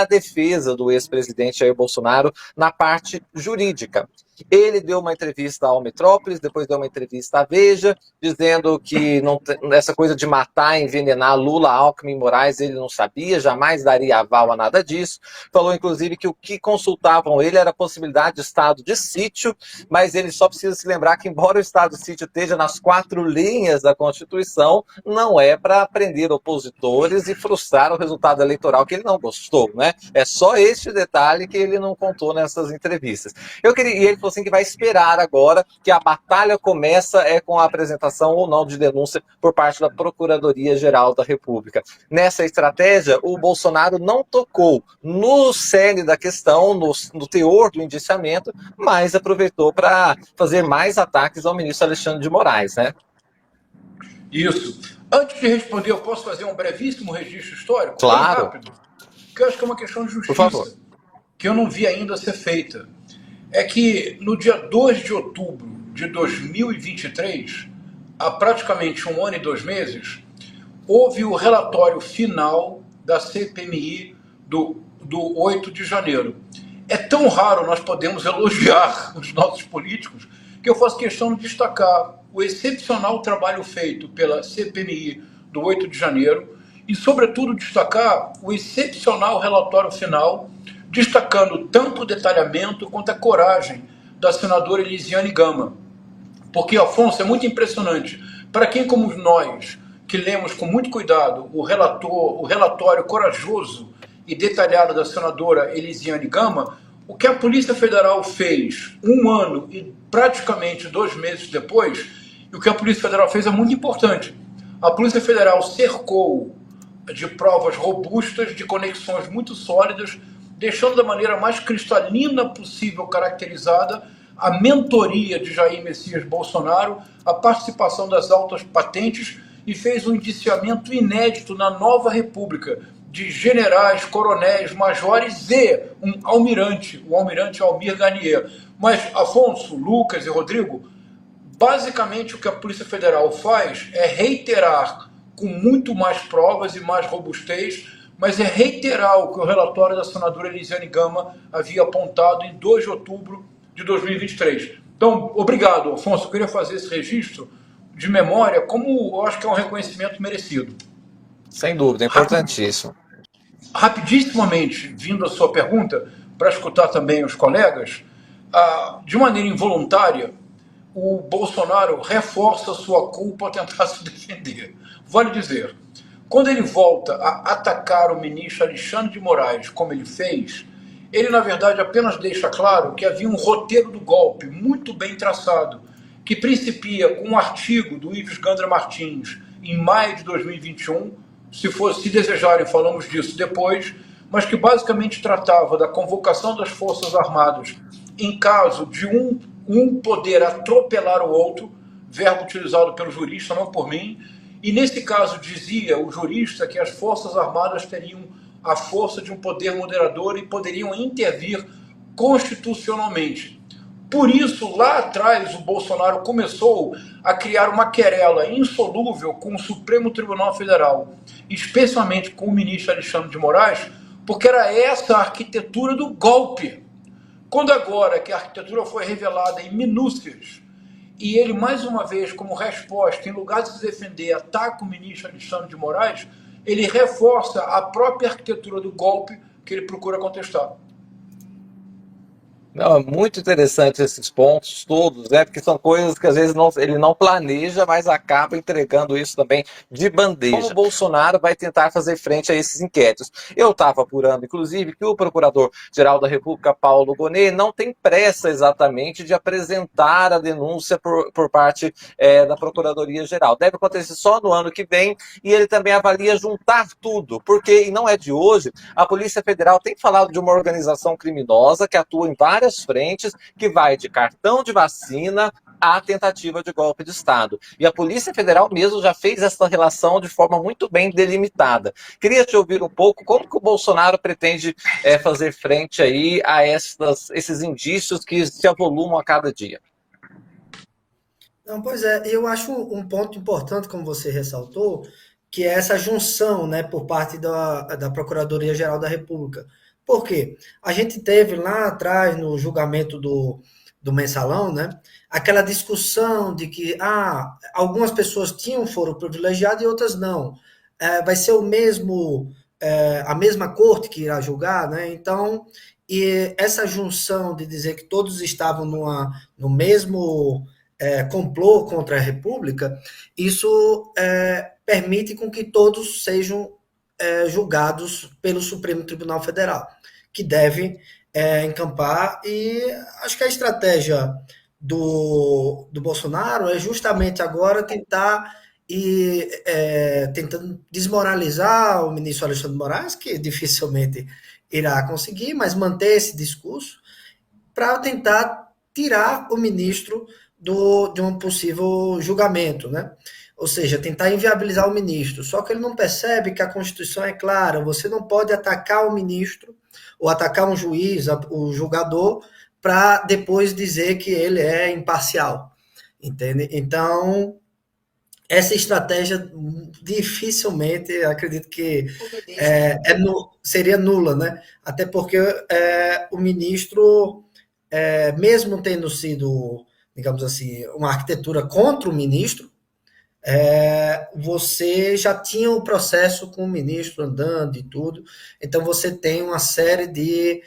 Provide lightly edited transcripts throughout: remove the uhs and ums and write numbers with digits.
a defesa do ex-presidente Jair Bolsonaro na parte jurídica. Ele deu uma entrevista ao Metrópolis, depois deu uma entrevista à Veja, dizendo que não, essa coisa de matar, envenenar Lula, Alckmin e Moraes, ele não sabia, jamais daria aval a nada disso. Falou, inclusive, que o que consultavam ele era a possibilidade de estado de sítio, mas ele só precisa se lembrar que, embora o estado de sítio esteja nas 4 linhas da Constituição, não é para prender opositores e frustrar o resultado eleitoral que ele não gostou, né? É só este detalhe que ele não contou nessas entrevistas. E ele falou assim que vai esperar agora que a batalha começa com a apresentação ou não de denúncia por parte da Procuradoria-Geral da República. Nessa estratégia, o Bolsonaro não tocou no cerne da questão, no teor do indiciamento, mas aproveitou para fazer mais ataques ao ministro Alexandre de Moraes, né? Isso. Antes de responder, eu posso fazer um brevíssimo registro histórico? Claro. Bem rápido. Porque eu acho que é uma questão de Por favor. justiça que eu não vi ainda ser feita. É que no dia 2 de outubro de 2023, há praticamente 1 ano e 2 meses, houve o relatório final da CPMI do 8 de janeiro. É tão raro nós podemos elogiar os nossos políticos que eu faço questão de destacar o excepcional trabalho feito pela CPMI do 8 de janeiro e, sobretudo, destacar o excepcional relatório final, destacando tanto o detalhamento quanto a coragem da senadora Elisiane Gama. Porque, Afonso, é muito impressionante. Para quem como nós, que lemos com muito cuidado o relatório corajoso e detalhado da senadora Elisiane Gama, o que a Polícia Federal fez 1 ano e praticamente 2 meses depois, e o que a Polícia Federal fez é muito importante. A Polícia Federal cercou de provas robustas, de conexões muito sólidas, deixando da maneira mais cristalina possível caracterizada a mentoria de Jair Messias Bolsonaro, a participação das altas patentes e fez um indiciamento inédito na nova república de generais, coronéis, majores e um almirante, o almirante Almir Garnier. Mas, Afonso, Lucas e Rodrigo, basicamente o que a Polícia Federal faz é reiterar com muito mais provas e mais robustez, mas é reiterar o que o relatório da senadora Elisiane Gama havia apontado em 2 de outubro de 2023. Então, obrigado, Afonso. Eu queria fazer esse registro de memória, como eu acho que é um reconhecimento merecido. Sem dúvida, é importantíssimo. Rapidissimamente, vindo à sua pergunta, para escutar também os colegas, de maneira involuntária, o Bolsonaro reforça sua culpa ao tentar se defender. Vale dizer, quando ele volta a atacar o ministro Alexandre de Moraes, como ele fez, ele, na verdade, apenas deixa claro que havia um roteiro do golpe muito bem traçado, que principia com um artigo do Ives Gandra Martins, em maio de 2021, se desejarem, falamos disso depois, mas que basicamente tratava da convocação das Forças Armadas em caso de um poder atropelar o outro, verbo utilizado pelo jurista, não por mim, e nesse caso dizia o jurista que as Forças Armadas teriam a força de um poder moderador e poderiam intervir constitucionalmente. Por isso, lá atrás, o Bolsonaro começou a criar uma querela insolúvel com o Supremo Tribunal Federal, especialmente com o ministro Alexandre de Moraes, porque era essa a arquitetura do golpe. Quando agora que a arquitetura foi revelada em minúcias, e ele, mais uma vez, como resposta, em lugar de se defender, ataca o ministro Alexandre de Moraes, ele reforça a própria arquitetura do golpe que ele procura contestar. Não, é muito interessante esses pontos todos, né? Porque são coisas que às vezes ele não planeja, mas acaba entregando isso também de bandeja. Como o Bolsonaro vai tentar fazer frente a esses inquéritos? Eu estava apurando, inclusive, que o Procurador-Geral da República, Paulo Gonet, não tem pressa exatamente de apresentar a denúncia por parte da Procuradoria-Geral. Deve acontecer só no ano que vem e ele também avalia juntar tudo, porque, e não é de hoje, a Polícia Federal tem falado de uma organização criminosa que atua em várias frentes, que vai de cartão de vacina à tentativa de golpe de Estado. E a Polícia Federal mesmo já fez essa relação de forma muito bem delimitada. Queria te ouvir um pouco como que o Bolsonaro pretende fazer frente aí a esses indícios que se avolumam a cada dia. Não, pois é, eu acho um ponto importante, como você ressaltou, que é essa junção, né, por parte da Procuradoria-Geral da República. Por quê? A gente teve lá atrás, no julgamento do Mensalão, né, aquela discussão de que algumas pessoas tinham foro privilegiado e outras não. Vai ser a mesma corte que irá julgar, né? Então, e essa junção de dizer que todos estavam no mesmo complô contra a República, isso permite com que todos sejam julgados pelo Supremo Tribunal Federal, que deve encampar, e acho que a estratégia do Bolsonaro é justamente agora tentar tentando desmoralizar o ministro Alexandre de Moraes, que dificilmente irá conseguir, mas manter esse discurso para tentar tirar o ministro de um possível julgamento, né? Ou seja, tentar inviabilizar o ministro. Só que ele não percebe que a Constituição é clara, você não pode atacar o ministro ou atacar um juiz, o julgador, para depois dizer que ele é imparcial, entende? Então, essa estratégia dificilmente, acredito que seria nula, né? Até porque o ministro, mesmo tendo sido, digamos assim, uma arquitetura contra o ministro, você já tinha o processo com o ministro andando e tudo, então você tem uma série de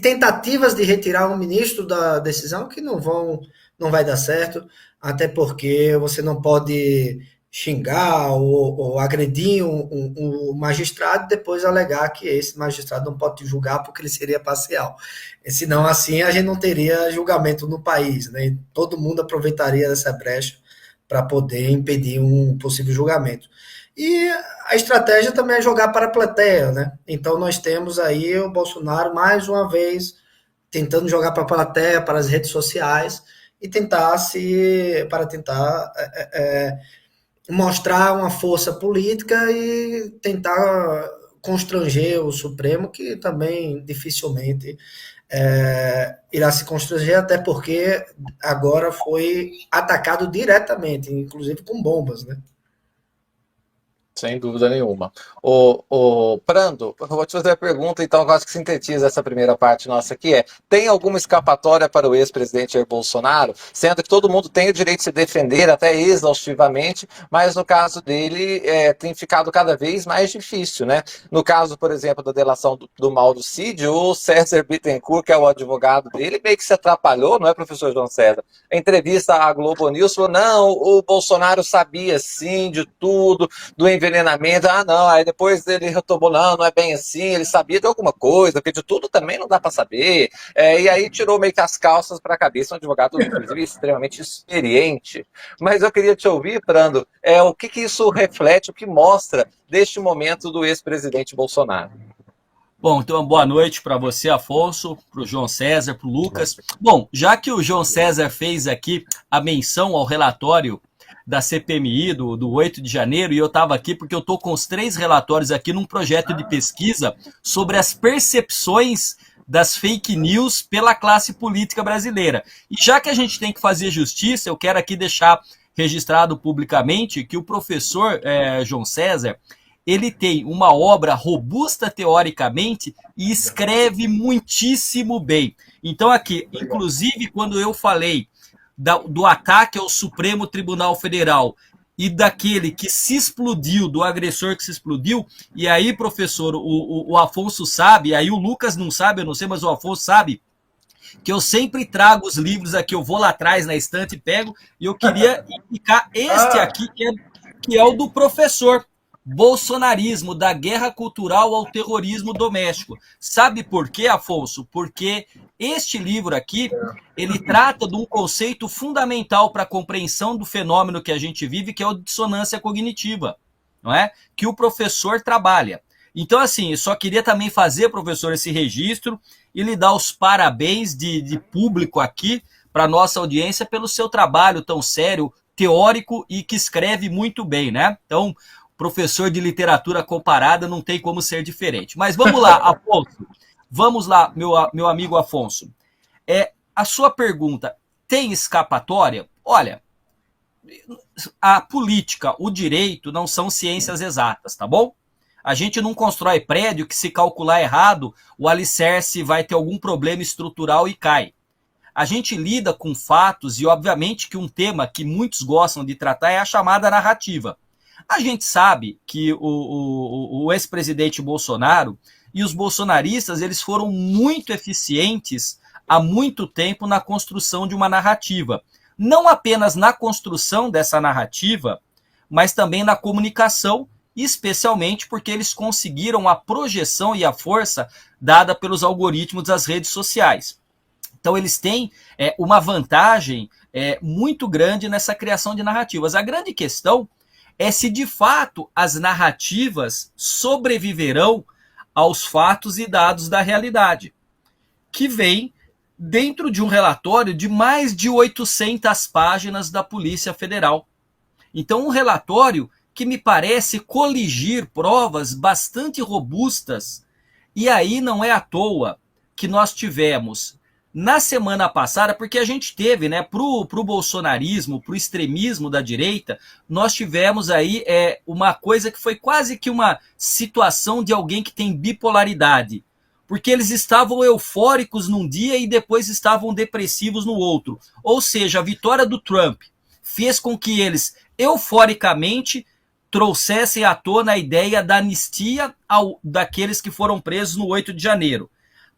tentativas de retirar o ministro da decisão que não vai dar certo, até porque você não pode xingar ou agredir um magistrado e depois alegar que esse magistrado não pode te julgar porque ele seria parcial. E senão, assim, a gente não teria julgamento no país, né? E todo mundo aproveitaria dessa brecha para poder impedir um possível julgamento. E a estratégia também é jogar para a plateia, né? Então nós temos aí o Bolsonaro mais uma vez tentando jogar para a plateia, para as redes sociais e tentar mostrar uma força política e tentar constranger o Supremo, que também dificilmente irá se constranger, até porque agora foi atacado diretamente, inclusive com bombas, né? Sem dúvida nenhuma. Prando, eu vou te fazer a pergunta, então, eu acho que sintetiza essa primeira parte nossa aqui, tem alguma escapatória para o ex-presidente Jair Bolsonaro, sendo que todo mundo tem o direito de se defender até exaustivamente, mas no caso dele tem ficado cada vez mais difícil, né? No caso, por exemplo, da delação do Mauro Cid, o César Bittencourt, que é o advogado dele, meio que se atrapalhou, não é, professor João César? Em entrevista à Globo News, falou, não, o Bolsonaro sabia sim de tudo, do envenenamento, não, aí depois ele retomou, não é bem assim, ele sabia de alguma coisa, porque de tudo também não dá para saber, e aí tirou meio que as calças para a cabeça, um advogado, inclusive, extremamente experiente. Mas eu queria te ouvir, Prando, o que isso reflete, o que mostra deste momento do ex-presidente Bolsonaro? Bom, então boa noite para você, Afonso, para o João César, para o Lucas. Bom, já que o João César fez aqui a menção ao relatório da CPMI do 8 de janeiro, e eu estava aqui porque eu estou com os 3 relatórios aqui num projeto de pesquisa sobre as percepções das fake news pela classe política brasileira. E já que a gente tem que fazer justiça, eu quero aqui deixar registrado publicamente que o professor João César, ele tem uma obra robusta teoricamente e escreve muitíssimo bem. Então aqui, inclusive quando eu falei do ataque ao Supremo Tribunal Federal e daquele que se explodiu, do agressor que se explodiu, e aí, professor, o Afonso sabe, aí o Lucas não sabe, eu não sei, mas o Afonso sabe, que eu sempre trago os livros aqui, eu vou lá atrás na estante e pego, e eu queria indicar este aqui, que é o do professor. Bolsonarismo, da guerra cultural ao terrorismo doméstico. Sabe por quê, Afonso? Porque este livro aqui, ele trata de um conceito fundamental para a compreensão do fenômeno que a gente vive, que é a dissonância cognitiva, não é? Que o professor trabalha. Então, assim, eu só queria também fazer, professor, esse registro e lhe dar os parabéns de público aqui para a nossa audiência pelo seu trabalho tão sério, teórico e que escreve muito bem, né? Então, professor de literatura comparada não tem como ser diferente. Mas vamos lá, Afonso. Vamos lá, meu amigo Afonso. A sua pergunta tem escapatória? Olha, a política, o direito não são ciências exatas, tá bom? A gente não constrói prédio que, se calcular errado, o alicerce vai ter algum problema estrutural e cai. A gente lida com fatos e, obviamente, que um tema que muitos gostam de tratar é a chamada narrativa. A gente sabe que o ex-presidente Bolsonaro e os bolsonaristas, eles foram muito eficientes há muito tempo na construção de uma narrativa. Não apenas na construção dessa narrativa, mas também na comunicação, especialmente porque eles conseguiram a projeção e a força dada pelos algoritmos das redes sociais. Então eles têm uma vantagem muito grande nessa criação de narrativas. A grande questão é se de fato as narrativas sobreviverão aos fatos e dados da realidade, que vem dentro de um relatório de mais de 800 páginas da Polícia Federal. Então, um relatório que me parece coligir provas bastante robustas, e aí não é à toa que nós tivemos na semana passada, porque a gente teve, né, pro bolsonarismo, pro extremismo da direita, nós tivemos aí uma coisa que foi quase que uma situação de alguém que tem bipolaridade, porque eles estavam eufóricos num dia e depois estavam depressivos no outro. Ou seja, a vitória do Trump fez com que eles euforicamente trouxessem à tona a ideia da anistia daqueles que foram presos no 8 de janeiro.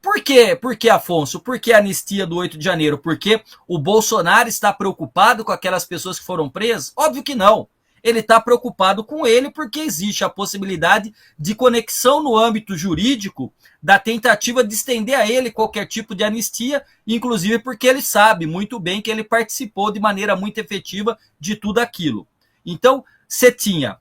Por quê? Por que, Afonso? Por que a anistia do 8 de janeiro? Porque o Bolsonaro está preocupado com aquelas pessoas que foram presas? Óbvio que não. Ele está preocupado com ele porque existe a possibilidade de conexão no âmbito jurídico da tentativa de estender a ele qualquer tipo de anistia, inclusive porque ele sabe muito bem que ele participou de maneira muito efetiva de tudo aquilo. Então, você tinha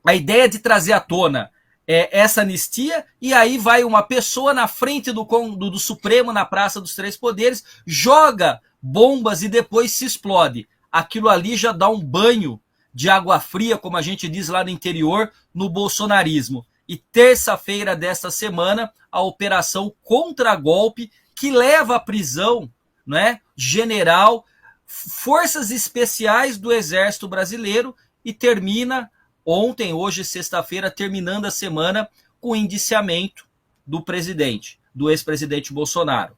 a ideia de trazer à tona essa anistia, e aí vai uma pessoa na frente do Supremo, na Praça dos Três Poderes, joga bombas e depois se explode. Aquilo ali já dá um banho de água fria, como a gente diz lá no interior, no bolsonarismo. E terça-feira desta semana, a operação contra-golpe, que leva à prisão, né, general, forças especiais do Exército Brasileiro, e termina ontem, hoje, sexta-feira, terminando a semana com o indiciamento do presidente, do ex-presidente Bolsonaro.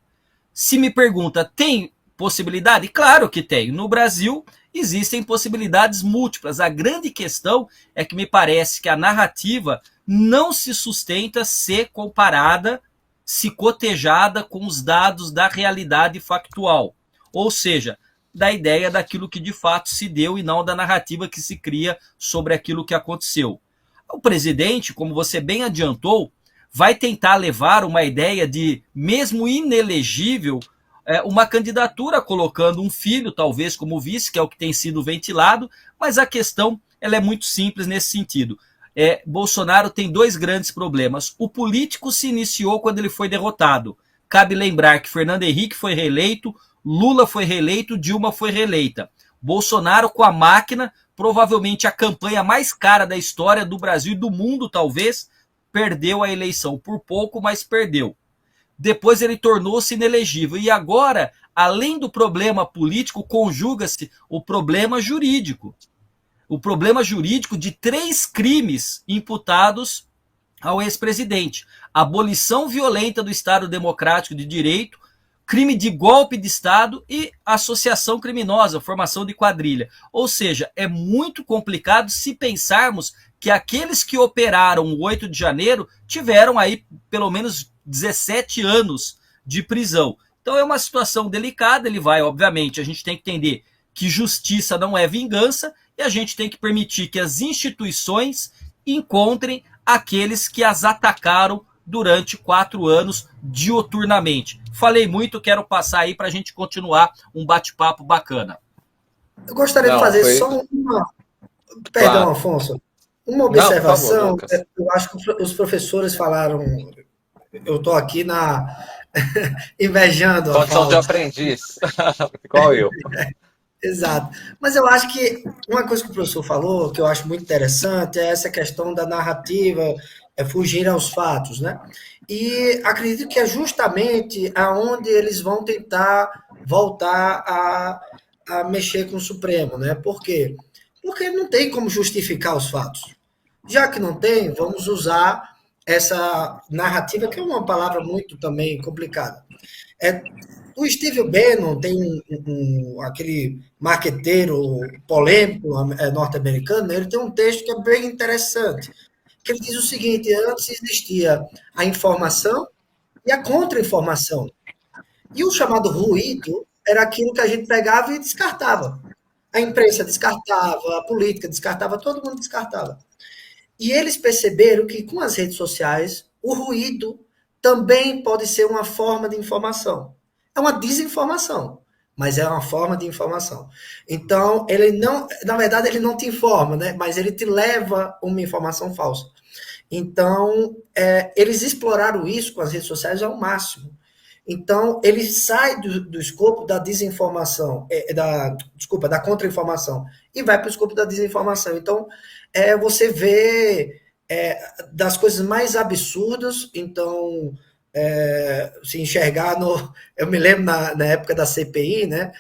Se me pergunta, tem possibilidade? Claro que tem. No Brasil, existem possibilidades múltiplas. A grande questão é que me parece que a narrativa não se sustenta se comparada, se cotejada com os dados da realidade factual. Ou seja, da ideia daquilo que de fato se deu e não da narrativa que se cria sobre aquilo que aconteceu. O presidente, como você bem adiantou, vai tentar levar uma ideia de, mesmo inelegível, uma candidatura colocando um filho, talvez como vice, que é o que tem sido ventilado, mas a questão ela é muito simples nesse sentido. Bolsonaro tem dois grandes problemas. O político se iniciou quando ele foi derrotado. Cabe lembrar que Fernando Henrique foi reeleito, Lula foi reeleito, Dilma foi reeleita. Bolsonaro, com a máquina, provavelmente a campanha mais cara da história do Brasil e do mundo, talvez, perdeu a eleição. Por pouco, mas perdeu. Depois ele tornou-se inelegível. E agora, além do problema político, conjuga-se o problema jurídico. O problema jurídico de 3 crimes imputados ao ex-presidente. Abolição violenta do Estado Democrático de Direito, crime de golpe de Estado e associação criminosa, formação de quadrilha. Ou seja, é muito complicado se pensarmos que aqueles que operaram o 8 de janeiro tiveram aí pelo menos 17 anos de prisão. Então é uma situação delicada, ele vai, obviamente, a gente tem que entender que justiça não é vingança e a gente tem que permitir que as instituições encontrem aqueles que as atacaram durante 4 anos dioturnamente. Falei muito, quero passar aí para a gente continuar um bate-papo bacana. Eu gostaria de fazer só uma... Perdão, claro. Afonso. Uma observação. Não, por favor, eu acho que os professores falaram... Eu estou aqui invejando. Condição de aprendiz. Igual eu. Exato. Mas eu acho que uma coisa que o professor falou, que eu acho muito interessante, é essa questão da narrativa, fugir aos fatos, né? E acredito que é justamente aonde eles vão tentar voltar a mexer com o Supremo, né? Por quê? Porque não tem como justificar os fatos. Já que não tem, vamos usar essa narrativa, que é uma palavra muito também complicada. É, o Steve Bannon tem aquele marqueteiro polêmico norte-americano, ele tem um texto que é bem interessante, que ele diz o seguinte: antes existia a informação e a contra-informação. E o chamado ruído era aquilo que a gente pegava e descartava. A imprensa descartava, a política descartava, todo mundo descartava. E eles perceberam que com as redes sociais, o ruído também pode ser uma forma de informação. É uma desinformação, mas é uma forma de informação. Então, ele não, na verdade, ele não te informa, né? Mas ele te leva uma informação falsa. Então, eles exploraram isso com as redes sociais ao máximo. Então, ele sai do escopo da desinformação, desculpa, da contra-informação, e vai para o escopo da desinformação. Então, você vê das coisas mais absurdas. Então, se enxergar no. Eu me lembro na época da CPI, né?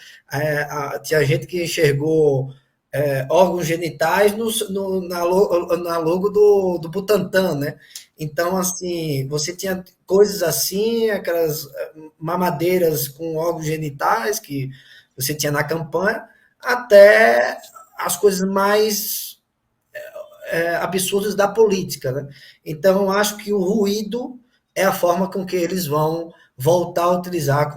Tinha gente que enxergou órgãos genitais na logo do Butantan, né? Então, assim, você tinha coisas assim, aquelas mamadeiras com órgãos genitais que você tinha na campanha, até as coisas mais absurdas da política, né? Então, eu acho que o ruído é a forma com que eles vão voltar a utilizar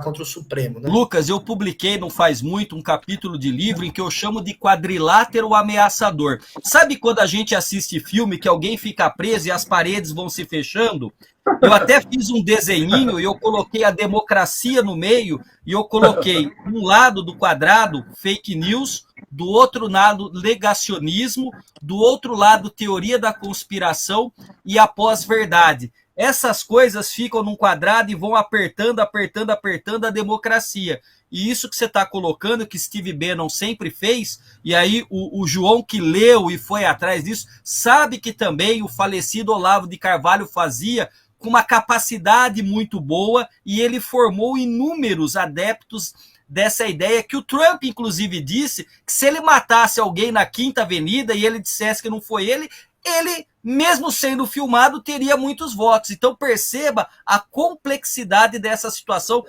contra o Supremo, né? Lucas, eu publiquei não faz muito um capítulo de livro em que eu chamo de quadrilátero ameaçador. Sabe quando a gente assiste filme que alguém fica preso e as paredes vão se fechando? Eu até fiz um desenhinho e eu coloquei a democracia no meio e eu coloquei um lado do quadrado fake news, do outro lado negacionismo, do outro lado teoria da conspiração e a pós-verdade. Essas coisas ficam num quadrado e vão apertando a democracia. E isso que você está colocando, que Steve Bannon sempre fez, e aí o João que leu e foi atrás disso, sabe que também o falecido Olavo de Carvalho fazia com uma capacidade muito boa, e ele formou inúmeros adeptos dessa ideia que o Trump, inclusive, disse que se ele matasse alguém na Quinta Avenida e ele dissesse que não foi ele, mesmo sendo filmado, teria muitos votos. Então perceba a complexidade dessa situação.